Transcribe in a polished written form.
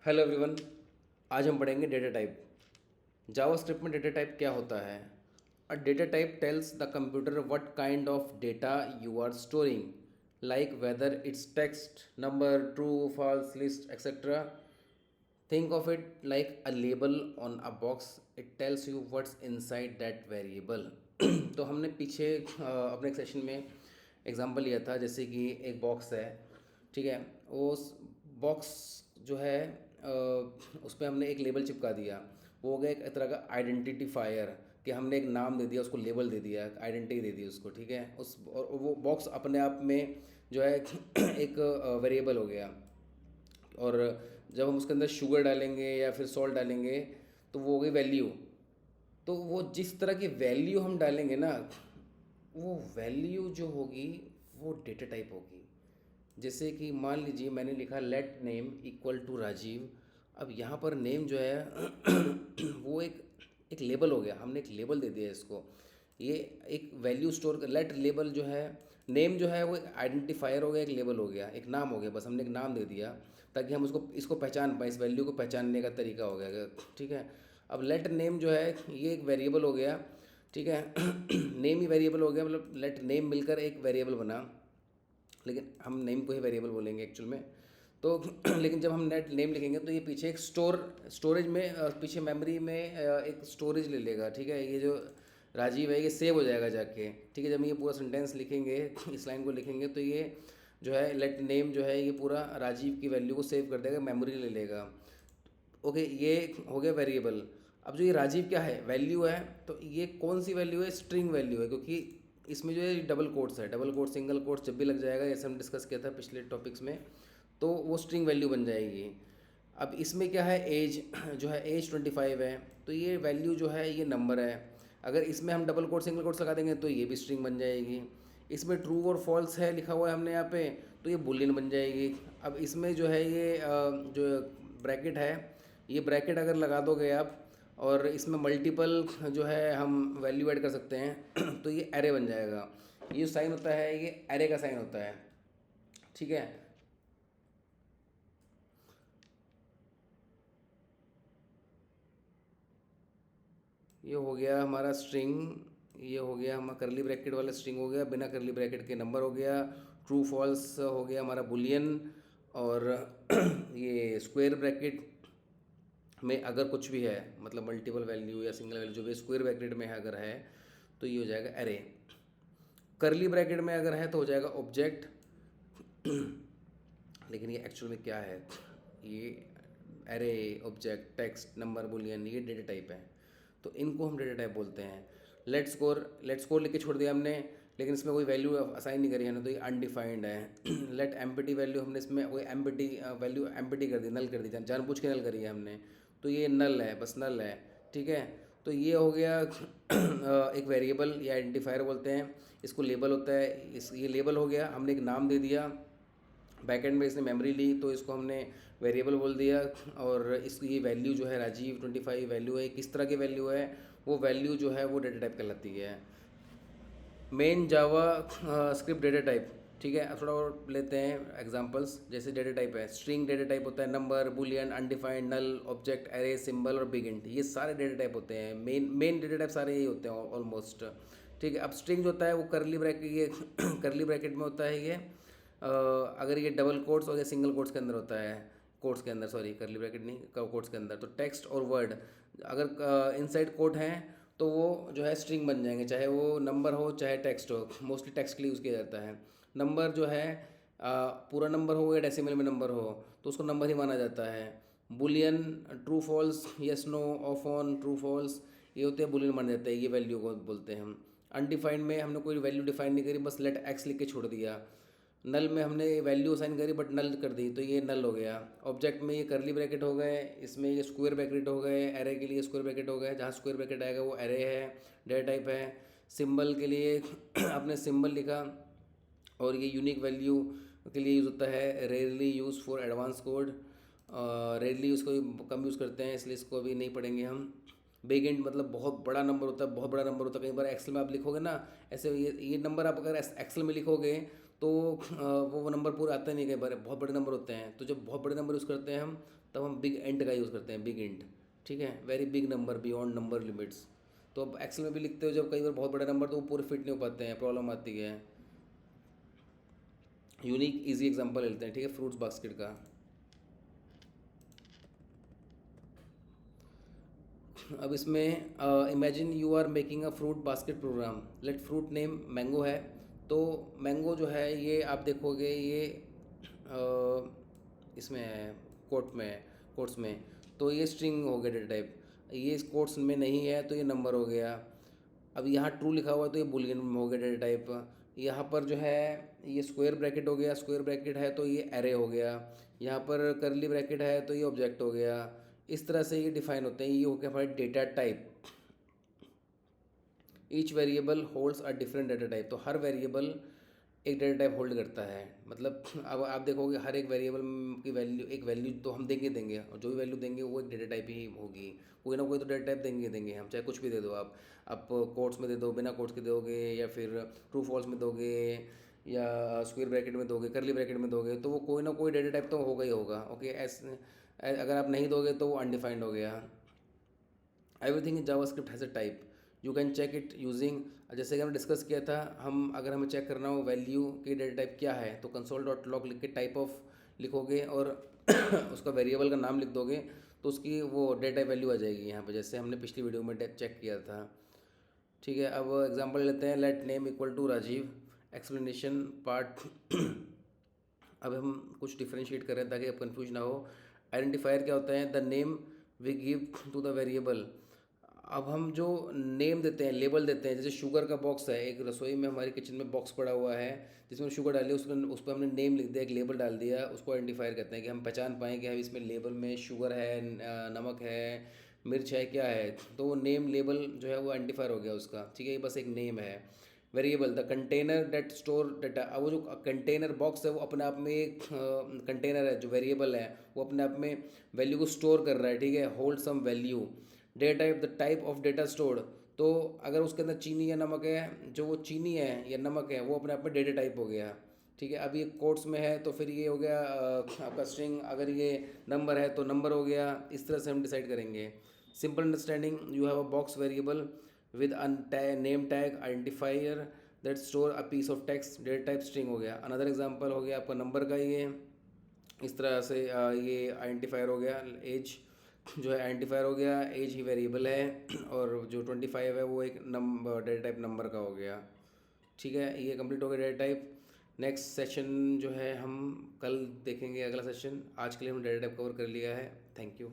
Hello everyone. आज हम पढ़ेंगे डेटा टाइप। जावास्क्रिप्ट में डेटा टाइप क्या होता है। A data type tells the computer what kind of data you are storing, like whether it's text, number, true, false, list, etcetera. Think of it like a label on a box, it tells you what's inside that variable. तो हमने पीछे अपने एक session में example लिया था, जैसे कि एक बॉक्स है, ठीक है। उस बॉक्स जो है उस पर हमने एक लेबल चिपका दिया। वो हो गया एक तरह का आइडेंटिफायर, कि हमने एक नाम दे दिया उसको, लेबल दे दिया, आइडेंटिटी दे दी उसको, ठीक है। उस और वो बॉक्स अपने आप में जो है एक वेरिएबल हो गया। और जब हम उसके अंदर शुगर डालेंगे या फिर सॉल्ट डालेंगे तो वो हो गई वैल्यू। तो वो जिस तरह की वैल्यू हम डालेंगे ना, वो वैल्यू जो होगी वो डेटा टाइप होगी। जैसे कि मान लीजिए मैंने लिखा let name equal to Rajiv. अब यहाँ पर नेम जो है वो एक लेबल हो गया, हमने एक लेबल दे दिया इसको। ये एक वैल्यू स्टोर कर, लेट लेबल जो है, नेम जो है वो एक आइडेंटिफायर हो गया, एक लेबल हो गया, एक नाम हो गया। बस हमने एक नाम दे दिया ताकि हम उसको इसको पहचान पाए, इस वैल्यू को पहचानने का तरीका हो गया, ठीक है। अब लेट नेम जो है ये एक वेरिएबल हो गया, ठीक है। नेम ही वेरिएबल हो गया, मतलब लेट नेम मिलकर एक वेरिएबल बना, लेकिन हम नेम को ही वेरिएबल बोलेंगे एक्चुअल में। तो लेकिन जब हम नेट नेम लिखेंगे तो ये पीछे एक स्टोरेज में पीछे मेमोरी में एक स्टोरेज ले लेगा, ठीक है। ये जो राजीव है ये सेव हो जाएगा जाके, ठीक है। जब हम ये पूरा सेंटेंस लिखेंगे, इस लाइन को लिखेंगे, तो ये जो है लेट नेम जो है ये पूरा राजीव की वैल्यू को सेव कर देगा, मेमोरी ले लेगा। ओके, ये हो गया वेरिएबल। अब जो ये राजीव क्या है, वैल्यू है, तो ये कौन सी वैल्यू है, स्ट्रिंग वैल्यू है, क्योंकि इसमें जो है डबल कोट्स है, डबल कोट सिंगल कोट्स जब भी लग जाएगा, जैसे हम डिस्कस किया था पिछले टॉपिक्स में, तो वो स्ट्रिंग वैल्यू बन जाएगी। अब इसमें क्या है, एज जो है एज 25 है, तो ये वैल्यू जो है ये नंबर है। अगर इसमें हम डबल कोट सिंगल कोट्स लगा देंगे तो ये भी स्ट्रिंग बन जाएगी। इसमें ट्रू और फॉल्स है लिखा हुआ है हमने यहाँ पे, तो ये बुलियन बन जाएगी। अब इसमें जो है ये जो ब्रैकेट है, ये ब्रैकेट अगर लगा दोगे आप, और इसमें मल्टीपल जो है हम वैल्यू ऐड कर सकते हैं तो ये एरे बन जाएगा। ये साइन होता है, ये एरे का साइन होता है, ठीक है। ये हो गया हमारा स्ट्रिंग, ये हो गया हमारा करली ब्रैकेट वाला स्ट्रिंग हो गया, बिना करली ब्रैकेट के नंबर हो गया, ट्रू फॉल्स हो गया हमारा बुलियन। और ये स्क्वायर ब्रैकेट में अगर कुछ भी है, मतलब मल्टीपल वैल्यू या सिंगल वैल्यू जो भी स्क्वायर ब्रैकेट में है अगर है, तो ये हो जाएगा एरे। करली ब्रैकेट में अगर है तो हो जाएगा ऑब्जेक्ट। लेकिन ये एक्चुअल में क्या है, ये array, object, text, number, Boolean, ये डेटा टाइप है, तो इनको हम डेटा टाइप बोलते हैं। लेट स्कोर लिख के छोड़ दिया हमने, लेकिन इसमें कोई वैल्यू असाइन नहीं करी है ना, तो ये अनडिफाइंड है। लेट एम्पटी वैल्यू, हमने इसमें कोई एम्पटी वैल्यू एम्पटी कर दी, नल कर दी, जानबूझ के नल करी है हमने, तो ये नल है, बस नल है, ठीक है। तो ये हो गया एक वेरिएबल या आइडेंटिफायर बोलते हैं इसको, लेबल होता है इस, ये लेबल हो गया, हमने एक नाम दे दिया, बैकएंड में इसने मेमोरी ली तो इसको हमने वेरिएबल बोल दिया। और इसकी ये वैल्यू जो है राजीव 25 वैल्यू है, किस तरह की वैल्यू है, वो वैल्यू जो है वो डेटा टाइप कहलाती है। मेन जावा स्क्रिप्ट डेटा टाइप, ठीक है। अब थोड़ा और लेते हैं एग्जांपल्स। जैसे डेटा टाइप है, स्ट्रिंग डेटा टाइप होता है, नंबर, बुलियन, अनडिफाइंड, नल, ऑब्जेक्ट, एरे, सिंबल और बिग इंट, ये सारे डेटा टाइप होते हैं। मेन डेटा टाइप सारे यही होते हैं ऑलमोस्ट, ठीक है। अब स्ट्रिंग जो होता है वो करली ब्रैकेट, ये करली ब्रैकेट में होता है ये। अगर ये डबल कोट्स और या सिंगल कोट्स के अंदर होता है, कोट्स के अंदर, सॉरी करली ब्रैकेट नहीं, कोट्स के अंदर, तो टेक्स्ट और वर्ड अगर इनसाइड कोट हैं तो वो जो है स्ट्रिंग बन जाएंगे, चाहे वो नंबर हो चाहे टेक्स्ट हो। मोस्टली टेक्स्ट के लिए यूज़ किया जाता है। नंबर जो है पूरा नंबर हो या डेसिमल में नंबर हो तो उसको नंबर ही माना जाता है। Boolean, true false, yes no, off on, true false, ये होते हैं बुलियन माने जाते हैं, ये वैल्यू को बोलते हैं हम। अनडिफाइंड में हमने कोई वैल्यू डिफाइन नहीं करी, बस लेट एक्स लिख के छोड़ दिया। नल में हमने वैल्यू असाइन करी बट नल कर दी, तो ये नल हो गया। ऑब्जेक्ट में ये करली ब्रैकेट हो गए, इसमें ये स्क्वायर ब्रैकेट हो गए, एरे के लिए स्क्वायर ब्रैकेट हो गए, जहाँ स्क्वायर ब्रैकेट आएगा वो एरे है, डेटा टाइप है। सिंबल के लिए आपने सिंबल लिखा, और ये यूनिक वैल्यू के लिए यूज़ होता है, rarely use for advance code, rarely उसको कम यूज़ करते हैं, इसलिए इसको अभी नहीं पढ़ेंगे हम। बिग इंट मतलब बहुत बड़ा नंबर होता है, बहुत बड़ा नंबर होता है। कई बार एक्सेल में आप लिखोगे ना ऐसे, ये नंबर आप अगर एक्सेल में लिखोगे तो वो नंबर पूरे आते नहीं, कई बार बहुत बड़े नंबर होते हैं, तो जब बहुत बड़े नंबर यूज़ करते हैं हम, तब हम बिग इंट का यूज़ करते हैं, बिग इंट, ठीक है, very big number beyond number limits. तो अब एक्सेल में भी लिखते हो जब कई बार बहुत बड़े नंबर, तो वो पूरे फिट नहीं हो पाते हैं, प्रॉब्लम आती है। यूनिक इजी एग्जांपल लेते हैं, ठीक है, फ्रूट्स बास्केट का। अब इसमें imagine you are making a fruit basket program, let fruit name mango है। तो मैंगो जो है ये आप देखोगे ये इसमें है, कोट में है, कोट्स में, तो ये स्ट्रिंग हो गया डेटा टाइप, ये इस कोट्स में नहीं है तो ये नंबर हो गया। अब यहाँ ट्रू लिखा हुआ है तो ये बुलियन हो गया डेटा टाइप। यहाँ पर जो है ये स्क्वायर ब्रैकेट हो गया, स्क्वायर ब्रैकेट है तो ये एरे हो गया। यहाँ पर करली ब्रैकेट है तो ये ऑब्जेक्ट हो गया। इस तरह से ये डिफाइन होते हैं, ये हो गया हमारे data type. Each variable holds a different data type, तो हर वेरिएबल एक डेटा टाइप होल्ड करता है। मतलब अब आप देखोगे हर एक वेरिएबल की वैल्यू, एक वैल्यू तो हम देंगे, और जो भी वैल्यू देंगे वो एक डेटा टाइप ही होगी। कोई ना कोई तो डेटा टाइप देंगे हम, चाहे कुछ भी दे दो आप कोट्स में दे दो, बिना कोट्स के दोगे, या फिर ट्रू फॉल्स में दोगे, या स्क्वायर ब्रैकेट में दोगे, करली ब्रैकेट में दोगे, तो वो कोई ना कोई डेटा टाइप तो होगा ही होगा। ओके, ऐसे अगर आप नहीं दोगे तो वो अनडिफाइंड हो गया। Everything in JavaScript has a type, you can check it using, जैसे कि हमने डिस्कस किया था, हम अगर हमें चेक करना हो वैल्यू की डेटा टाइप क्या है, तो कंसोल डॉट लॉग लिख के टाइप ऑफ लिखोगे और उसका वेरिएबल का नाम लिख दोगे, तो उसकी वो डेटा टाइप वैल्यू आ जाएगी यहाँ पे, जैसे हमने पिछली वीडियो में चेक किया था। ठीक है, अब एग्जांपल लेते हैं, let name equal to Rajiv, explanation part. अब हम कुछ डिफ्रेंशिएट कर रहे हैं ताकि अब कंफ्यूज ना हो। आइडेंटिफायर क्या होता है, the name we give to the variable. अब हम जो नेम देते हैं, लेबल देते हैं, जैसे शुगर का बॉक्स है, एक रसोई में हमारी किचन में बॉक्स पड़ा हुआ है जिसमें शुगर डाली, उसमें उस पर हमने नेम लिख दिया, एक लेबल डाल दिया, उसको आइडेंटिफायर कहते हैं कि हम पहचान पाएँ कि हम इसमें लेबल में शुगर है, नमक है, मिर्च है, क्या है। तो वो नेम लेबल जो है वो आइडेंटिफायर हो गया उसका, ठीक है, ये बस एक नेम है। Variable, the container that store data, अब वो जो कंटेनर बॉक्स है वो अपने आप में एक कंटेनर है, जो वेरिएबल है वो अपने आप में वैल्यू को स्टोर कर रहा है, ठीक है, hold some value. Data type, the type of data stored, तो अगर उसके अंदर चीनी या नमक है, जो वो चीनी है या नमक है वो अपने आप में डेटा टाइप हो गया। ठीक है, अब ये कोट्स में है तो फिर ये हो गया आपका स्ट्रिंग, अगर ये नंबर है तो नंबर हो गया। इस तरह से हम डिसाइड करेंगे। Simple understanding, you have a box variable with name tag identifier that store a piece of text, data type string हो गया। अनदर एग्जांपल हो गया आपका नंबर का, ये इस तरह से ये आइडेंटिफायर हो गया। एज जो है आइडेंटिफायर हो गया, एज ही वेरिएबल है, और जो 25 है वो एक नंबर, डेटा टाइप नंबर का हो गया। ठीक है, ये कंप्लीट हो गया डेटा टाइप। नेक्स्ट सेशन जो है हम कल देखेंगे, अगला सेशन। आज के लिए हम डेटा टाइप कवर कर लिया है। Thank you.